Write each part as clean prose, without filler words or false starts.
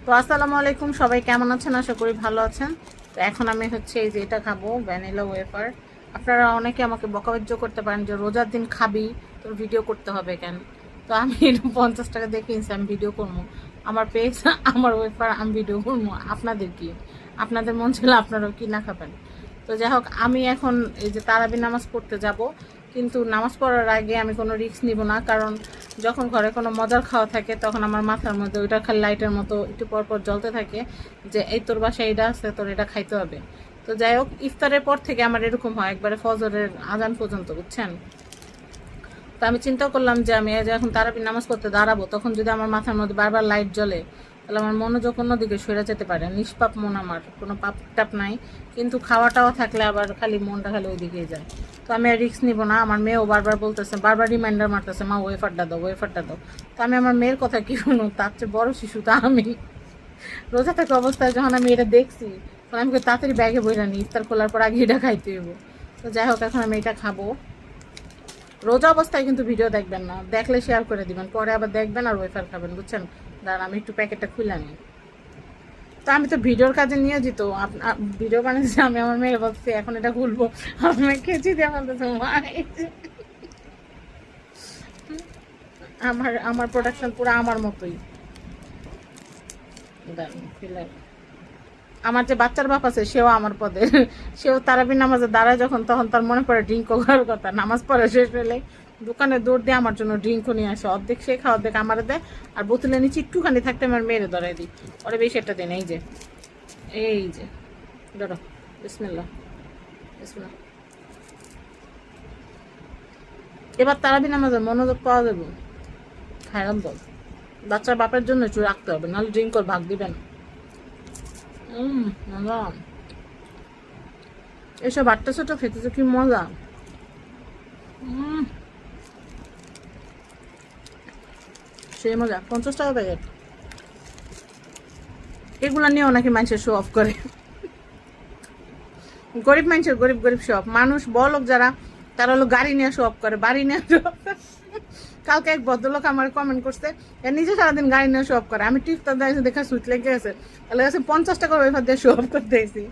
তো আসসালামু আলাইকুম, সবাই কেমন আছেন? আশা করি ভালো আছেন। তো এখন আমি হচ্ছে এই যে এটা খাবো, ভ্যানিলা ওয়েফার। আপনারা অনেকে আমাকে বকাবাজ্য করতে পারেন যে রোজার দিন খাবি, তোর ভিডিও করতে হবে কেন? তো আমি 50 টাকা দিয়ে কিনছি, আমি ভিডিও করবো। আমার পেজ, আমার ওয়েফার, আমি ভিডিও করবো। আপনাদের কি? আপনাদের মন ছিল আপনারাও কি না খাবেন? তো যাই হোক, আমি এখন এই যে তারাবি নামাজ পড়তে যাব, কিন্তু নামাজ পড়ার আগে আমি কোনো রিস্ক নিব না, কারণ যখন ঘরে কোনো মজার খাওয়া থাকে তখন আমার মাথার মধ্যে ওইটা খালি লাইটের মতো একটু পরপর জ্বলতে থাকে যে এই তোর বাসায় এটা আছে, তোর এটা খাইতে হবে। তো যাই হোক, ইফতারের পর থেকে আমার এরকম হয়, একবারে ফজরের আজান পর্যন্ত, বুঝছেন? তো আমি চিন্তা করলাম যে আমি যখন তারাবি নামাজ পড়তে দাঁড়াবো, তখন যদি আমার মাথার মধ্যে বারবার লাইট জ্বলে, তাহলে আমার মনোযোগ অন্যদিকে সরে যেতে পারে। নিষ্পাপ মন, আমার কোনো পাপ টাপ নাই, কিন্তু খাওয়া টাওয়া থাকলে আবার খালি মনটা খালি ওইদিকেই যায়। তো আমি আর রিস্ক নিব না। আমার মেয়েও বারবার বলতেছে, বারবার রিমাইন্ডার মারতেছে, মা ওয়েফারটা দাও, ওয়েফারটা দাও। তো আমি আমার মেয়ের কথা কি শুনুন, তার চেয়ে বড় শিশু তা আমি। রোজা থাকা অবস্থায় যখন আমি এটা দেখছি, তখন আমি তাড়াতাড়ি ব্যাগে বইরা নিই, ইফতার খোলার পর আগে এটা খাইতে হইব। তো যাই হোক, এখন আমি এটা খাবো। রোজা অবস্থায় কিন্তু ভিডিও দেখবেন না, দেখলে শেয়ার করে দিবেন, পরে আবার দেখবেন আর ওয়েফার খাবেন, বুঝছেন? দাঁড়ান আমি একটু প্যাকেটটা খুলে নিই। তো আমি তো ভিডিওর কাজে নিয়োজিত, ভিডিও বানিয়েছি আমি। আমার মেয়ে বলছে এখন এটা খুলবো, আমি খেয়েছি দিয়ে বলতেছে মা আমার আমার প্রোডাকশন পুরো আমার মতোই। দাঁড়ান খুলে। আমার যে বাচ্চার বাপ আছে সেও আমার পদে, সেও তারাবি নামাজে দাঁড়ায় যখন, তখন তার মনে পড়ে ড্রিঙ্ক করার কথা। নামাজ পড়া শেষ হলে দোকানে দৌড় দিয়ে আমার জন্য ড্রিঙ্কও নিয়ে আসে, অর্ধেক সে খাওয়া, অর্ধেক আমার দেয়। আর বোতলে নিচে একটুখানি থাকতে আমার মেয়েরে ধরাই দিই, ওরা বেশি একটা দিন। এই যে, এই যে, ধরো, বিসমিল্লাহ, বিসমিল্লাহ। এবার তারাবি নামাজে মনোযোগ পাওয়া যাবে। খাইলাম তো, বাচ্চার বাপের জন্য একটু রাখতে হবে, নাহলে ড্রিঙ্ক ওর ভাগ দিবে না। মজা। এসব আটটা ছোট খেতে তো কি মজা। সেই মজা। 50 টাকা প্যাকেট। এগুলা নিয়েও নাকি মানুষের শো অফ করে। গরিব মানুষের গরিব গরিব শো অফ। মানুষ বড়লোক যারা, তারা হলো গাড়ি নিয়ে শো অফ করে, বাড়ি নিয়ে শো অফ করে। কালকে এক ভদ্রলোক আমার কমেন্ট করছে, এর নিজে সারাদিন গাড়ি নিয়ে শো অফ করে। আমি টিপটা দেখে দেখা সুইট লেগে গেছে, তাহলে গেছে 50 টাকা ওয়েফার দিয়ে শো অফ করতে এসি।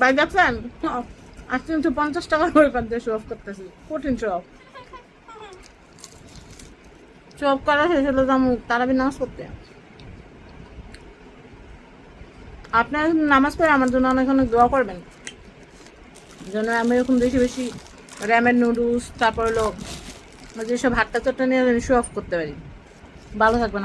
ভাই দেখছেন, আজকে কিন্তু 50 টাকার ওয়েফার দিয়ে শো অফ করতেছি। কঠিন শো অফ। শো অফ করা শেষ হলো তারাবি নামাজ পড়তে। আপনারা নামাজ পড়ে আমার জন্য অনেক অনেক দোয়া করবেন, যেন আমি এরকম বেশি বেশি র্যামের নুডলস, তারপর হলো যেসব হাট্টা চট্টা নিয়ে শো অফ করতে পারি। ভালো থাকবেন।